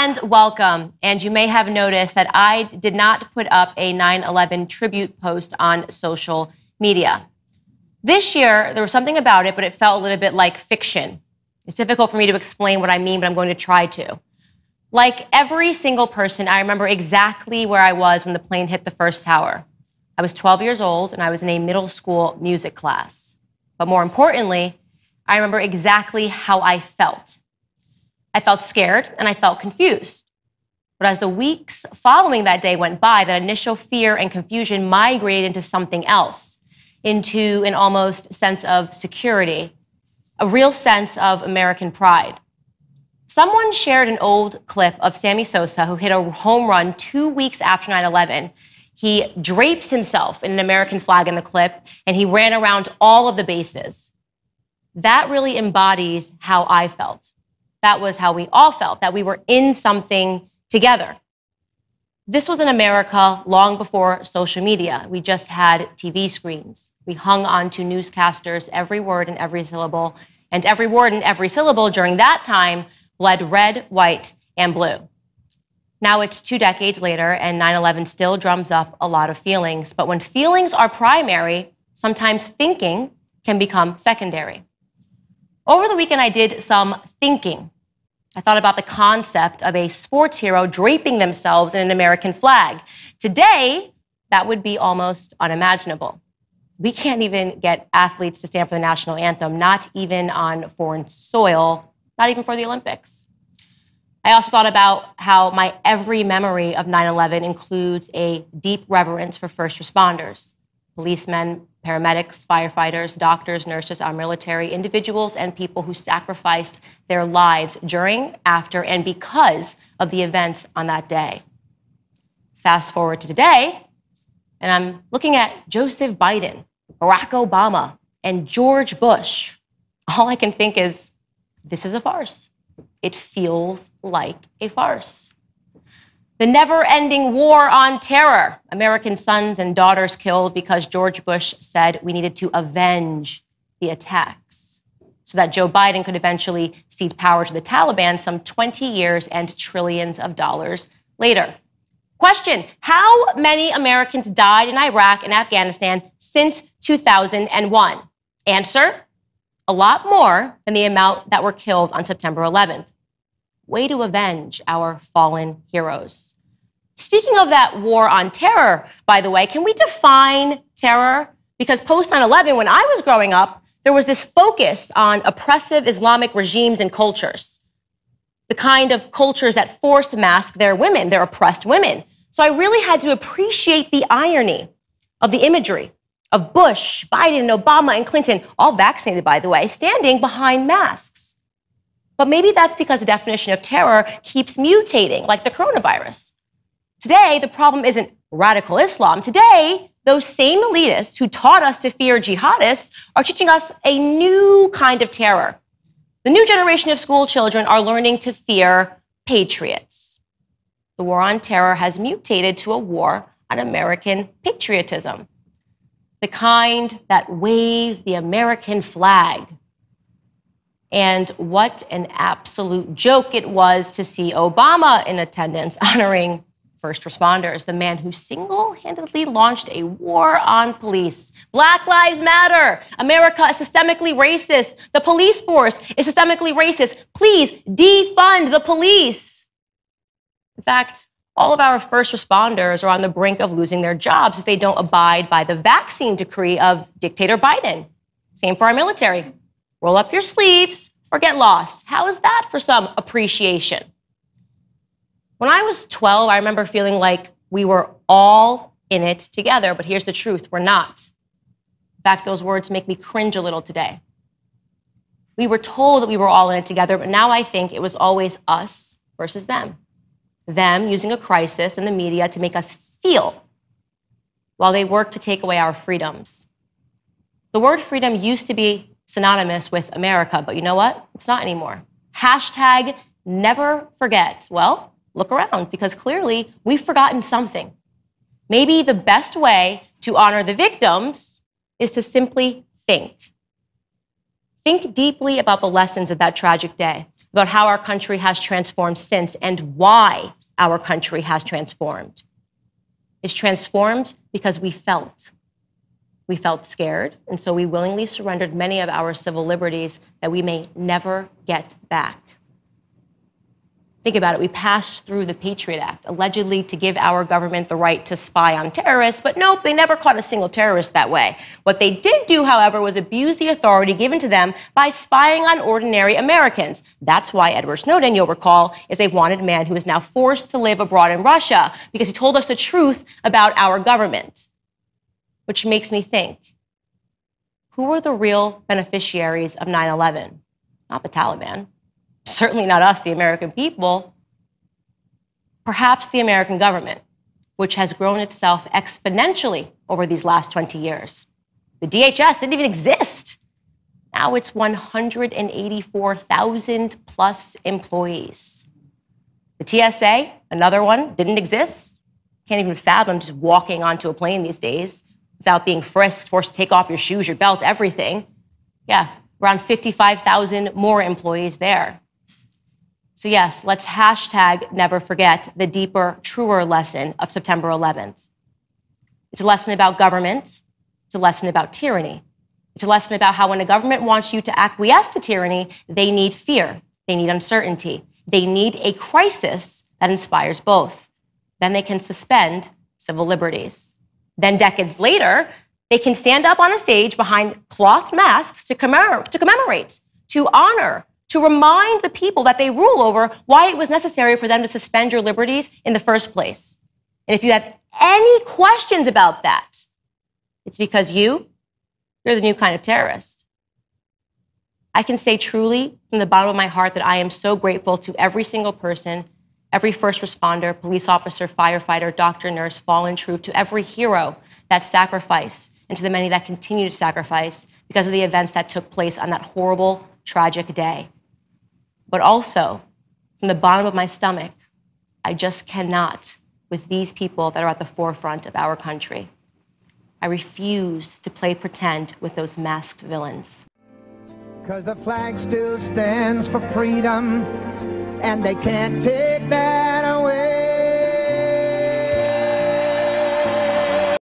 and welcome. And you may have noticed that I did not put up a 9/11 tribute post on social media. This year, there was something about it, but it felt a little bit like fiction. It's difficult for me to explain what I mean, but I'm going to try to. Like every single person, I remember exactly where I was when the plane hit the first tower. I was 12 years old, and I was in a middle school music class. But more importantly, I remember exactly how I felt. I felt scared, and I felt confused. But as the weeks following that day went by, that initial fear and confusion migrated into something else, into an almost sense of security, a real sense of American pride. Someone shared an old clip of Sammy Sosa, who hit a home run 2 weeks after 9/11. He drapes himself in an American flag in the clip, and he ran around all of the bases. That really embodies how I felt. That was how we all felt, that we were in something together. This was in America long before social media. We just had TV screens. We hung on to newscasters' every word and every syllable, and every word and every syllable during that time bled red, white, and blue. Now it's 2 decades later, and 9/11 still drums up a lot of feelings. But when feelings are primary, sometimes thinking can become secondary. Over the weekend, I did some thinking. I thought about the concept of a sports hero draping themselves in an American flag. Today, that would be almost unimaginable. We can't even get athletes to stand for the national anthem, not even on foreign soil, not even for the Olympics. I also thought about how my every memory of 9/11 includes a deep reverence for first responders, policemen, paramedics, firefighters, doctors, nurses, our military, individuals, and people who sacrificed their lives during, after, and because of the events on that day. Fast forward to today, and I'm looking at Joseph Biden, Barack Obama, and George Bush. All I can think is, this is a farce. It feels like a farce. The never-ending war on terror, American sons and daughters killed because George Bush said we needed to avenge the attacks so that Joe Biden could eventually cede power to the Taliban some 20 years and trillions of dollars later. Question, how many Americans died in Iraq and Afghanistan since 2001? Answer, a lot more than the amount that were killed on September 11th. Way to avenge our fallen heroes. Speaking of that war on terror, by the way, can we define terror? Because post 9/11, when I was growing up, there was this focus on oppressive Islamic regimes and cultures, the kind of cultures that force mask their women, their oppressed women. So I really had to appreciate the irony of the imagery of Bush, Biden, Obama, and Clinton, all vaccinated, by the way, standing behind masks. But maybe that's because the definition of terror keeps mutating, like the coronavirus. Today, the problem isn't radical Islam. Today, those same elitists who taught us to fear jihadists are teaching us a new kind of terror. The new generation of school children are learning to fear patriots. The war on terror has mutated to a war on American patriotism, the kind that wave the American flag. And what an absolute joke it was to see Obama in attendance honoring first responders, the man who single-handedly launched a war on police. Black Lives Matter. America is systemically racist. The police force is systemically racist. Please defund the police. In fact, all of our first responders are on the brink of losing their jobs if they don't abide by the vaccine decree of dictator Biden. Same for our military. Roll up your sleeves or get lost. How is that for some appreciation? When I was 12, I remember feeling like we were all in it together, but here's the truth, we're not. In fact, those words make me cringe a little today. We were told that we were all in it together, but now I think it was always us versus them. Them using a crisis in the media to make us feel while they work to take away our freedoms. The word freedom used to be synonymous with America, but you know what? It's not anymore. Hashtag never forget. Well, look around, because clearly we've forgotten something. Maybe the best way to honor the victims is to simply think. Think deeply about the lessons of that tragic day. about how our country has transformed since and why our country has transformed. It's transformed because we felt. We felt scared, and so we willingly surrendered many of our civil liberties that we may never get back. Think about it. We passed through the Patriot Act, allegedly to give our government the right to spy on terrorists, but nope, they never caught a single terrorist that way. What they did do, however, was abuse the authority given to them by spying on ordinary Americans. That's why Edward Snowden, you'll recall, is a wanted man who is now forced to live abroad in Russia because he told us the truth about our government. Which makes me think, who were the real beneficiaries of 9/11? Not the Taliban. Certainly not us, the American people. Perhaps the American government, which has grown itself exponentially over these last 20 years. The DHS didn't even exist. Now it's 184,000 plus employees. The TSA, another one, didn't exist. Can't even fathom just walking onto a plane these days without being frisked, forced to take off your shoes, your belt, everything. Yeah, around 55,000 more employees there. So yes, let's hashtag never forget the deeper, truer lesson of September 11th. It's a lesson about government. It's a lesson about tyranny. It's a lesson about how when a government wants you to acquiesce to tyranny, they need fear. They need uncertainty. They need a crisis that inspires both. Then they can suspend civil liberties. Then decades later, they can stand up on a stage behind cloth masks to commemorate, to honor, to remind the people that they rule over why it was necessary for them to suspend your liberties in the first place. And if you have any questions about that, it's because you're the new kind of terrorist. I can say truly from the bottom of my heart that I am so grateful to every single person, every first responder, police officer, firefighter, doctor, nurse, fallen troop, to every hero that sacrificed, and to the many that continue to sacrifice because of the events that took place on that horrible, tragic day. But also, from the bottom of my stomach, I just cannot with these people that are at the forefront of our country. I refuse to play pretend with those masked villains. 'Cause the flag still stands for freedom, and they can't take that away.